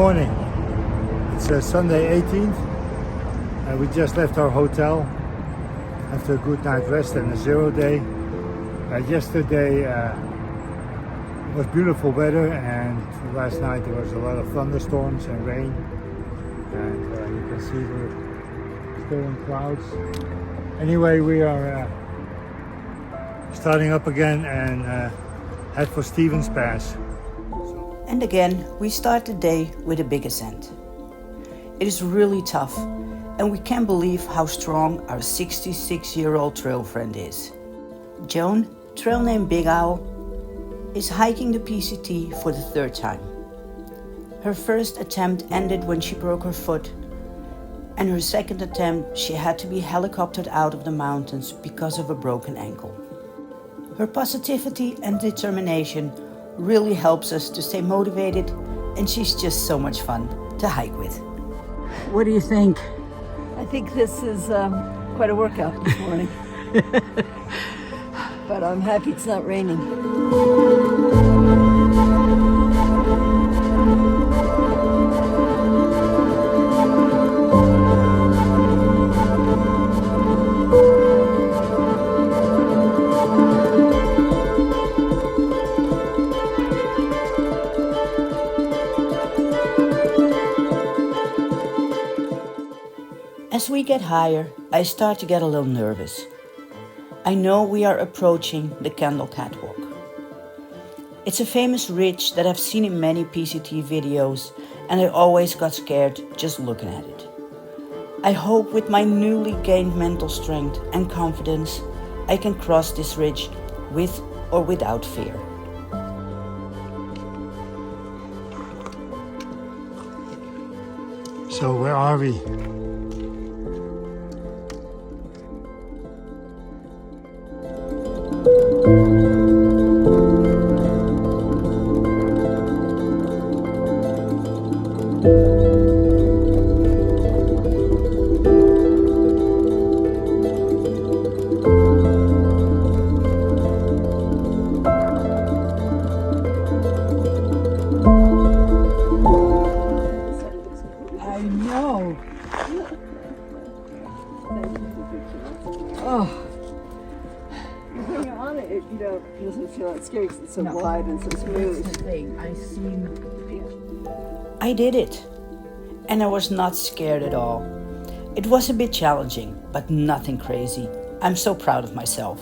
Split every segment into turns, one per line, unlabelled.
morning. It's Sunday 18th. We just left our hotel after a good night rest and a 0 day. Yesterday it was beautiful weather, and last night there was a lot of thunderstorms and rain. And you can see we're still in clouds. Anyway, we are starting up again and head for Stevens Pass.
And again, we start the day with a big ascent. It is really tough, and we can't believe how strong our 66-year-old trail friend is. Joan, trail name Big Owl, is hiking the PCT for the third time. Her first attempt ended when she broke her foot, and her second attempt she had to be helicoptered out of the mountains because of a broken ankle. Her positivity and determination really helps us to stay motivated, and she's just so much fun to hike with.
What do you think?
I think this is quite a workout this morning. But I'm happy it's not raining.
As we get higher, I start to get a little nervous. I know we are approaching the Candle Catwalk. It's a famous ridge that I've seen in many PCT videos, and I always got scared just looking at it. I hope with my newly gained mental strength and confidence, I can cross this ridge with or without fear.
So where are we?
I know. Oh,
When you're on it, it doesn't feel that scary because it's so wide and so smooth.
that's the thing.
I did it, and I was not scared at all. It was a bit challenging, but nothing crazy. I'm so proud of myself.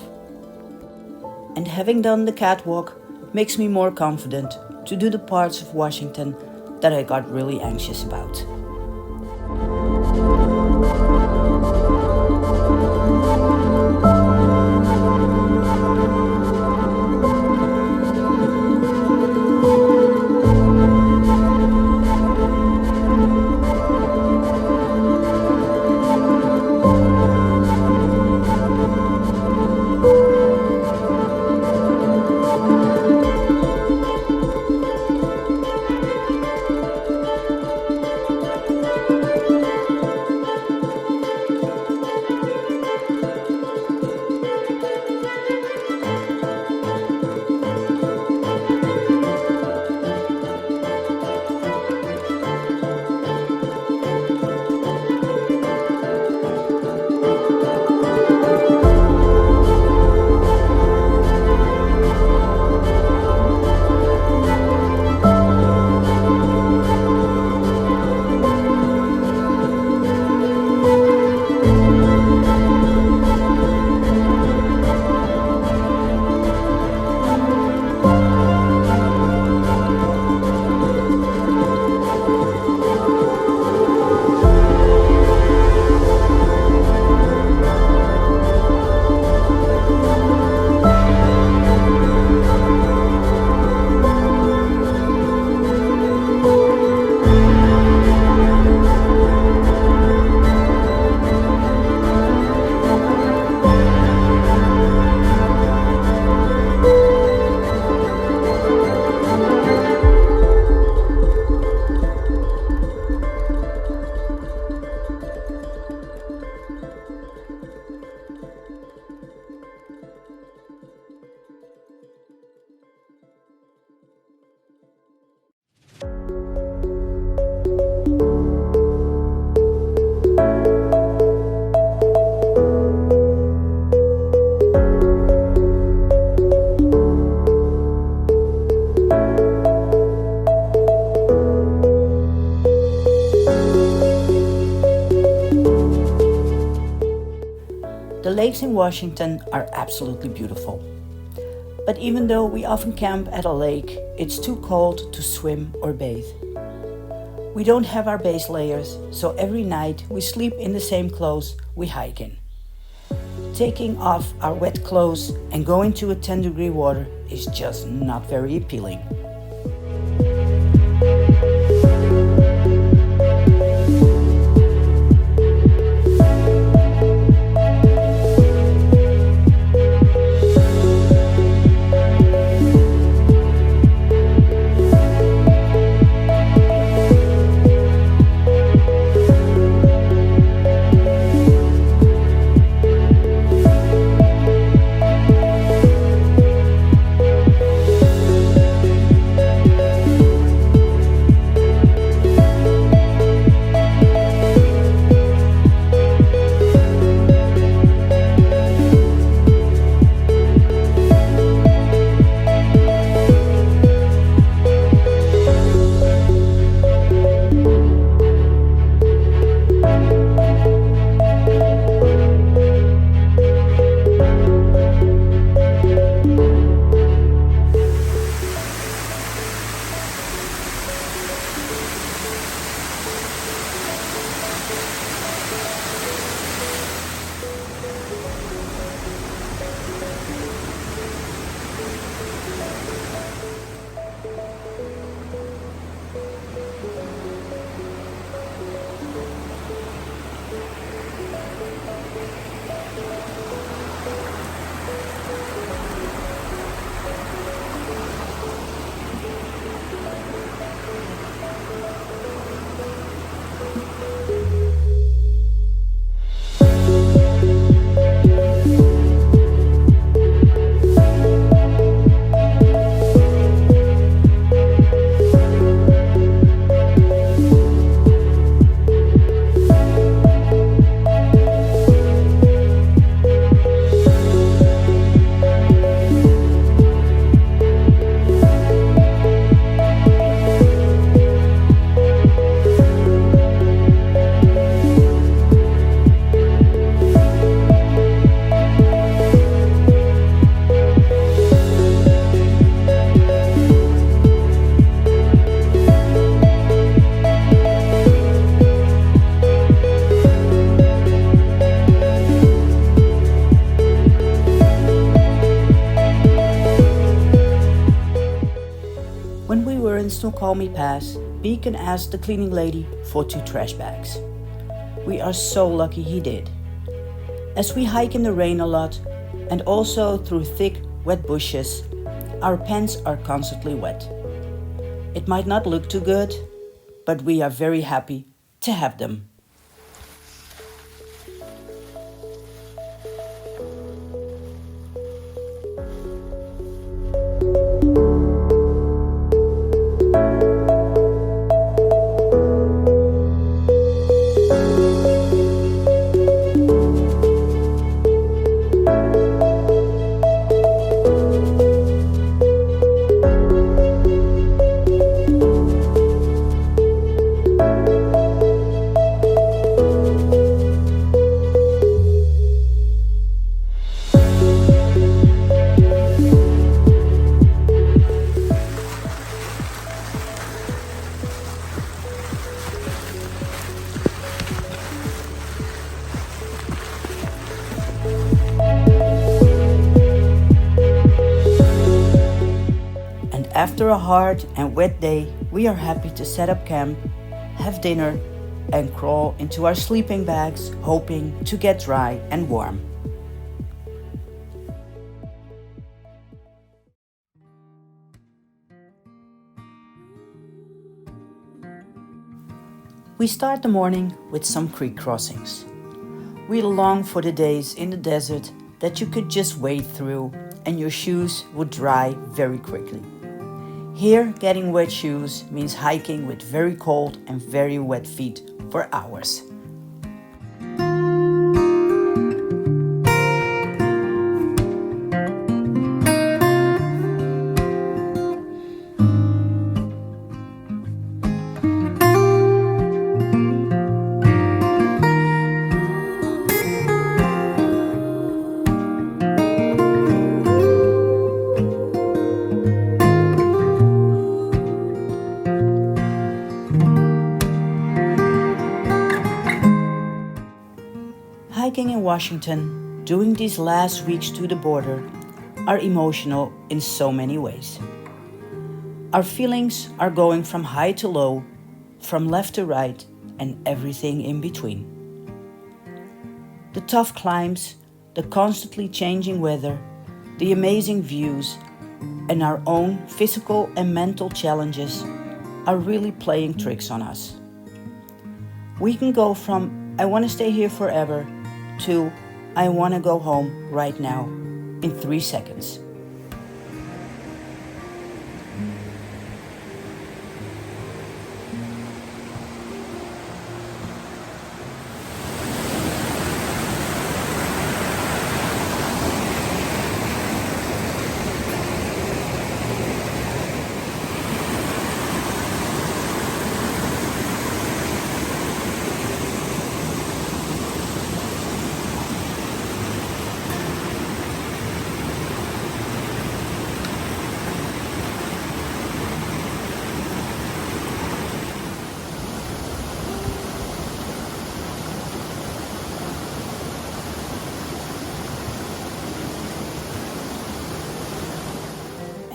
And having done the catwalk makes me more confident to do the parts of Washington that I got really anxious about. The lakes in Washington are absolutely beautiful. But even though we often camp at a lake, it's too cold to swim or bathe. We don't have our base layers, so every night we sleep in the same clothes we hike in. Taking off our wet clothes and going to a 10-degree water is just not very appealing. When we were in Snoqualmie Pass, Beacon asked the cleaning lady for 2 trash bags. We are so lucky he did. As we hike in the rain a lot and also through thick, wet bushes, our pants are constantly wet. It might not look too good, but we are very happy to have them. After a hard and wet day, we are happy to set up camp, have dinner, and crawl into our sleeping bags, hoping to get dry and warm. We start the morning with some creek crossings. We long for the days in the desert that you could just wade through and your shoes would dry very quickly. Here, getting wet shoes means hiking with very cold and very wet feet for hours. Hiking in Washington, during these last weeks to the border, are emotional in so many ways. Our feelings are going from high to low, from left to right, and everything in between. The tough climbs, the constantly changing weather, the amazing views, and our own physical and mental challenges are really playing tricks on us. We can go from I want to stay here forever to I want to go home right now in 3 seconds.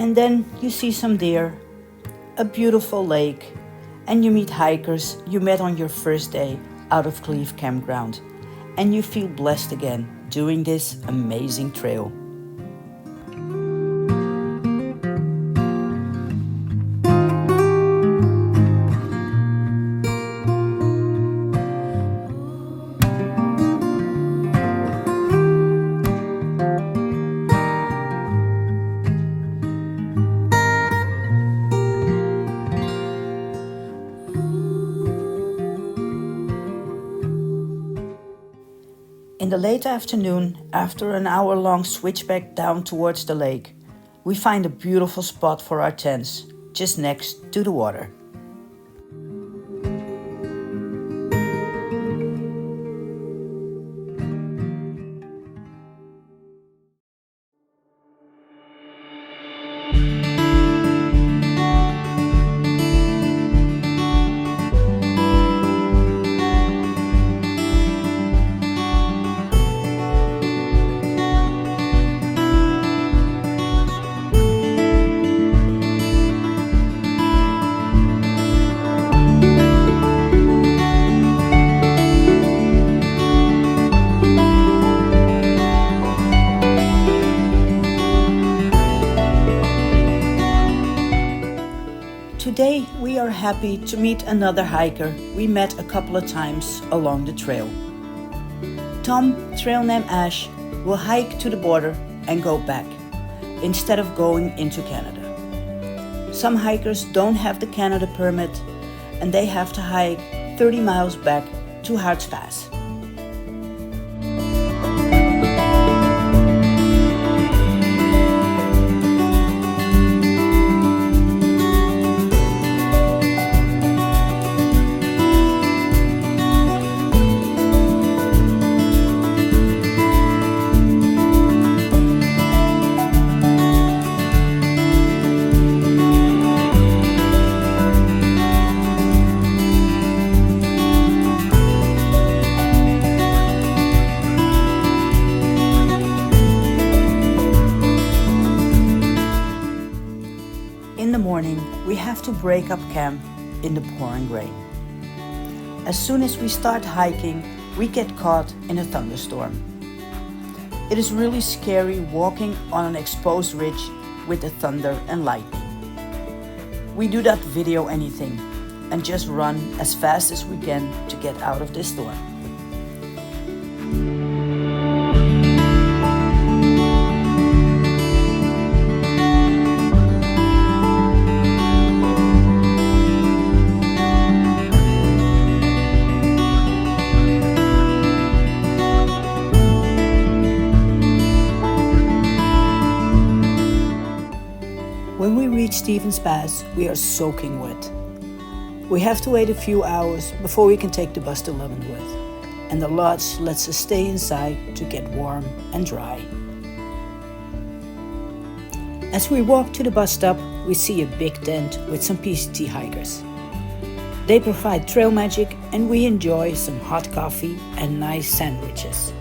And then you see some deer, a beautiful lake, and you meet hikers you met on your first day out of Cleve Campground, and you feel blessed again doing this amazing trail. In the late afternoon, after an hour-long switchback down towards the lake, we find a beautiful spot for our tents, just next to the water. Today we are happy to meet another hiker we met a couple of times along the trail. Tom, trail name Ash, will hike to the border and go back, instead of going into Canada. Some hikers don't have the Canada permit and they have to hike 30 miles back to Harts Pass. In the morning, we have to break up camp in the pouring rain. As soon as we start hiking, we get caught in a thunderstorm. It is really scary walking on an exposed ridge with the thunder and lightning. We do not video anything and just run as fast as we can to get out of this storm. When we reach Stevens Pass, we are soaking wet. We have to wait a few hours before we can take the bus to Leavenworth, and the lodge lets us stay inside to get warm and dry. As we walk to the bus stop, we see a big tent with some PCT hikers. They provide trail magic and we enjoy some hot coffee and nice sandwiches.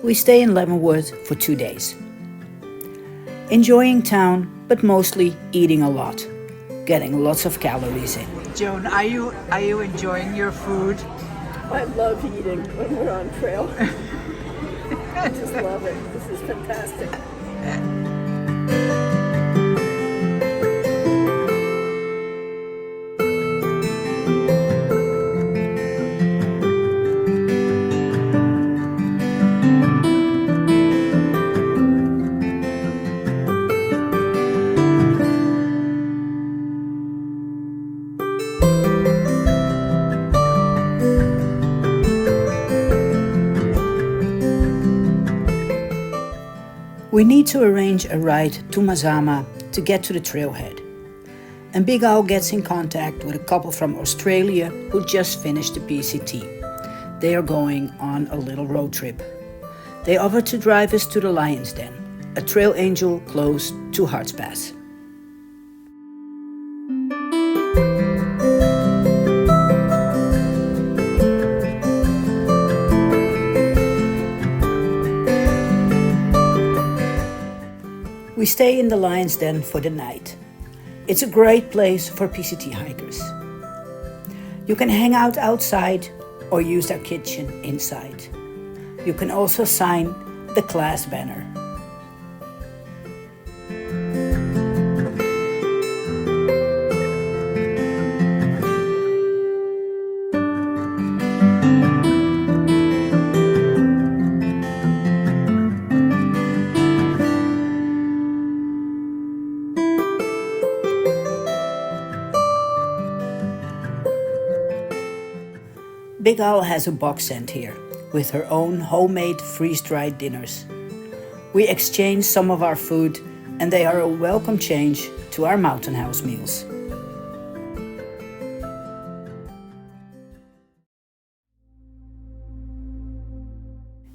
We stay in Leavenworth for 2 days. Enjoying town, but mostly eating a lot, getting lots of calories in.
Joan, are you enjoying your food?
I love eating when we're on trail. I just love it. This is fantastic.
We need to arrange a ride to Mazama to get to the trailhead. And Big Al gets in contact with a couple from Australia who just finished the PCT. They are going on a little road trip. They offer to drive us to the Lion's Den, a trail angel close to Harts Pass. We stay in the Lion's Den for the night. It's a great place for PCT hikers. You can hang out outside or use their kitchen inside. You can also sign the class banner. Big Al has a box sent here with her own homemade freeze-dried dinners. We exchange some of our food and they are a welcome change to our mountain house meals.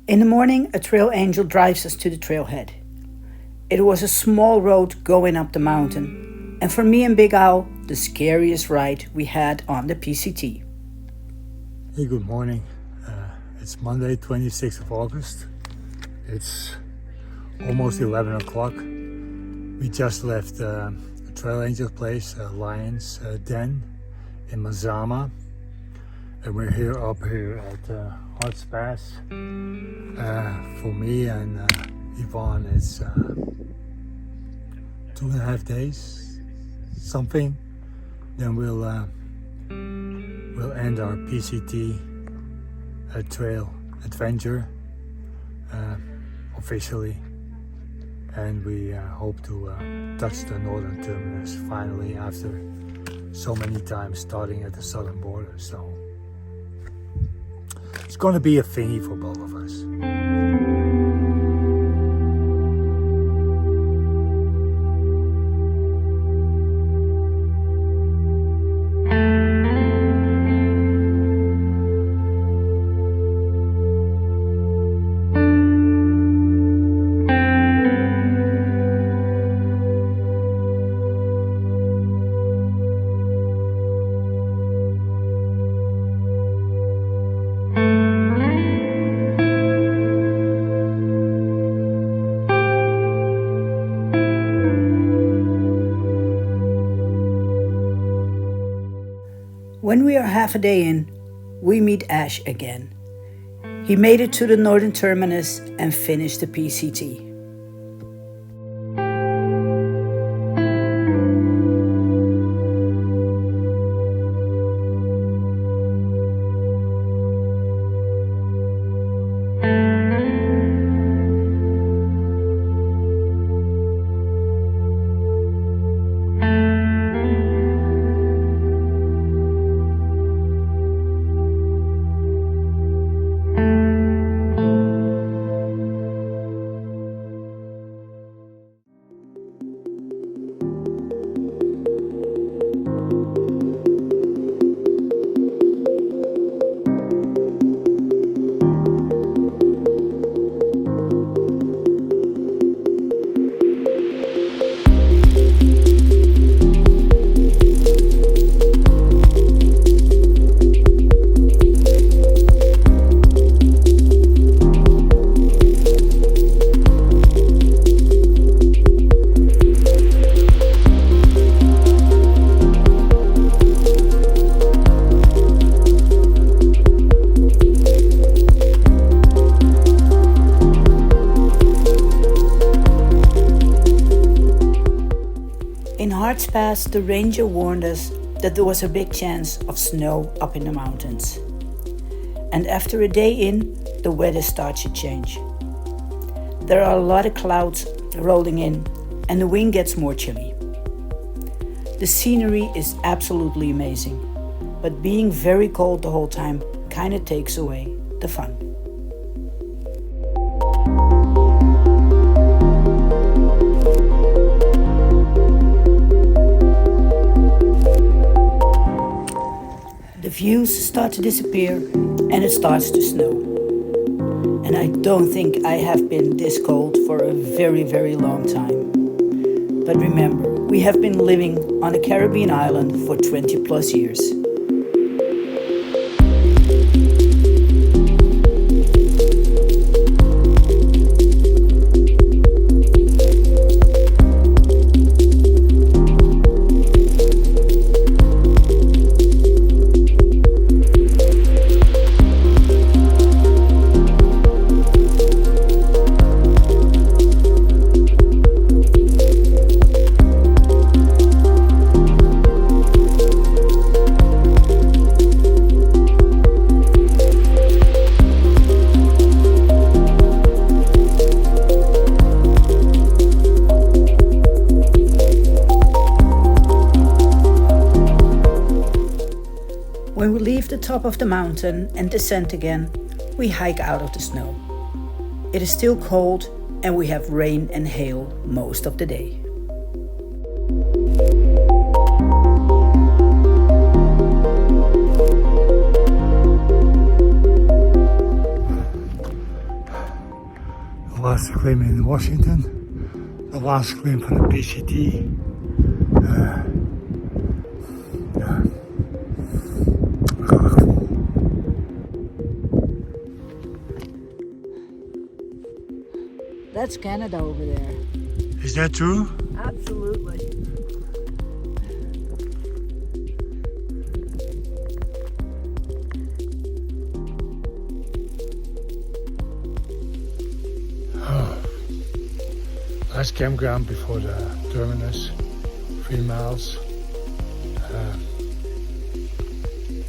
In the morning, a trail angel drives us to the trailhead. It was a small road going up the mountain, and for me and Big Al, the scariest ride we had on the PCT.
Hey, good morning. It's Monday, 26th of August. It's almost 11 o'clock. We just left a Trail Angel place, Lion's Den in Mazama. And we're up here at Harts Pass. For me and Yvonne, it's 2.5 days, something. Then we'll end our PCT trail adventure officially, and we hope to touch the northern terminus finally after so many times starting at the southern border. So it's going to be a thingy for both of us.
When we are half a day in, we meet Ash again. He made it to the northern terminus and finished the PCT. parts past, the ranger warned us that there was a big chance of snow up in the mountains. And after a day in, the weather starts to change. There are a lot of clouds rolling in and the wind gets more chilly. The scenery is absolutely amazing, but being very cold the whole time kind of takes away the fun. The views start to disappear and it starts to snow. And I don't think I have been this cold for a very, very long time. But remember, we have been living on a Caribbean island for 20 plus years. When we leave the top of the mountain and descend again, we hike out of the snow. It is still cold and we have rain and hail most of the day.
The last claim in Washington, the last claim for the PCT.
That's Canada over there.
Is that true?
Absolutely.
Last campground before the terminus, 3 miles.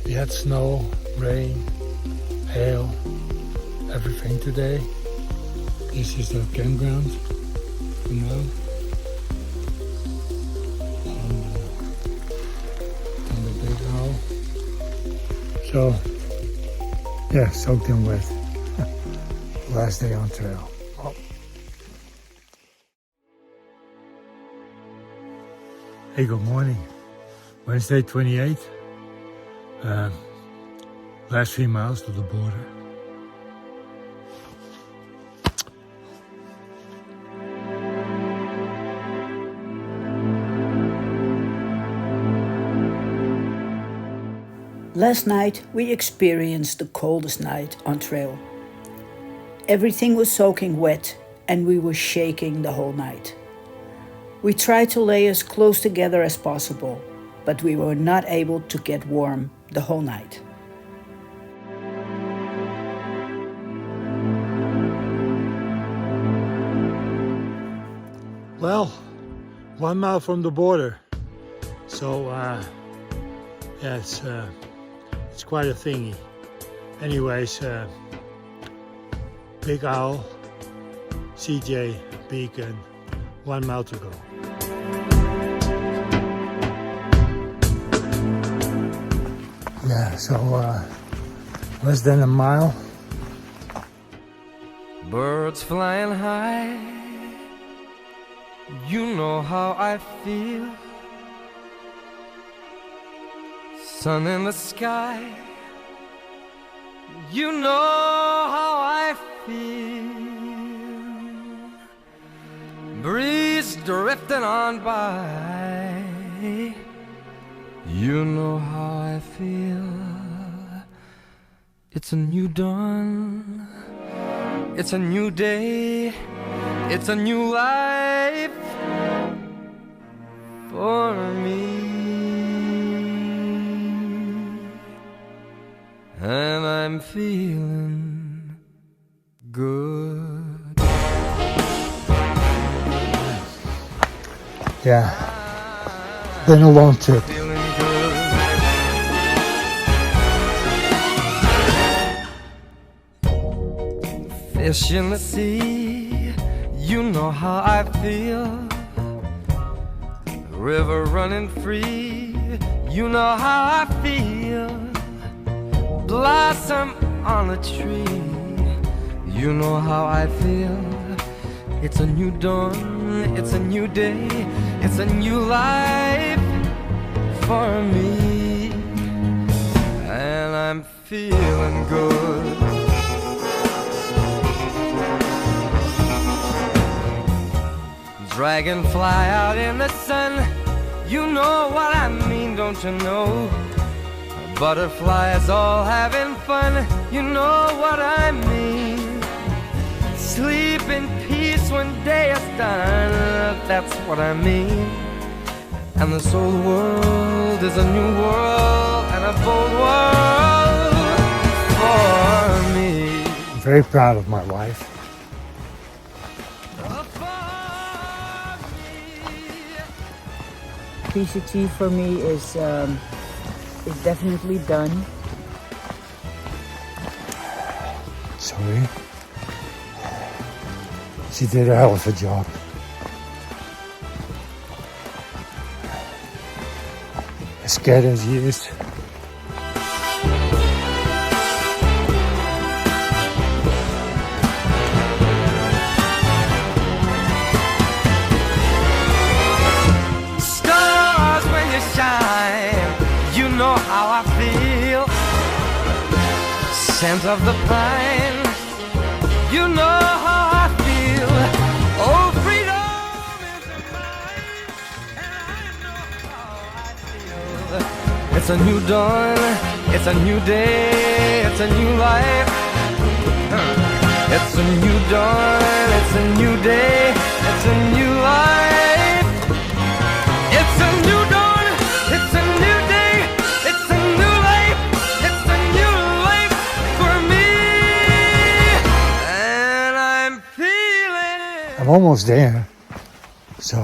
We had snow, rain, hail, everything today. This is the campground for now. And the big owl. So, yeah, soaked and wet. Last day on trail. Oh. Hey, good morning. Wednesday 28th. Last 3 miles to the border.
Last night we experienced the coldest night on trail. Everything was soaking wet and we were shaking the whole night. We tried to lay as close together as possible, but we were not able to get warm the whole night.
Well, 1 mile from the border. So, yeah, it's quite a thingy. Anyways, Big Owl, CJ, Beacon, 1 mile to go. Yeah, so less than a mile.
Birds flying high, you know how I feel. Sun in the sky, you know how I feel. Breeze drifting on by, you know how I feel. It's a new dawn, it's a new day, it's a new life for me. And I'm feeling good.
Yeah, been a long trip.
Feeling good. Fish in the sea, you know how I feel. River running free, you know how I feel. Blossom on a tree, you know how I feel. It's a new dawn, it's a new day, it's a new life for me. And I'm feeling good. Dragonfly out in the sun, you know what I mean, don't you know? Butterflies all having fun, you know what I mean. Sleep in peace when day is done, that's what I mean. And this old world is a new world and a bold world for me.
I'm very proud of my wife.
PCT for me is definitely done.
Sorry. She did a hell of a job. As scared as he is.
You know how I feel. Scent of the pine, you know how I feel. Oh, freedom is mine, and I know how I feel. It's a new dawn, it's a new day, it's a new life. It's a new dawn, it's a new day, it's a new life. It's a new dawn, it's a new day, it's a new life, it's a new life for me. And I'm feeling.
I'm almost there. So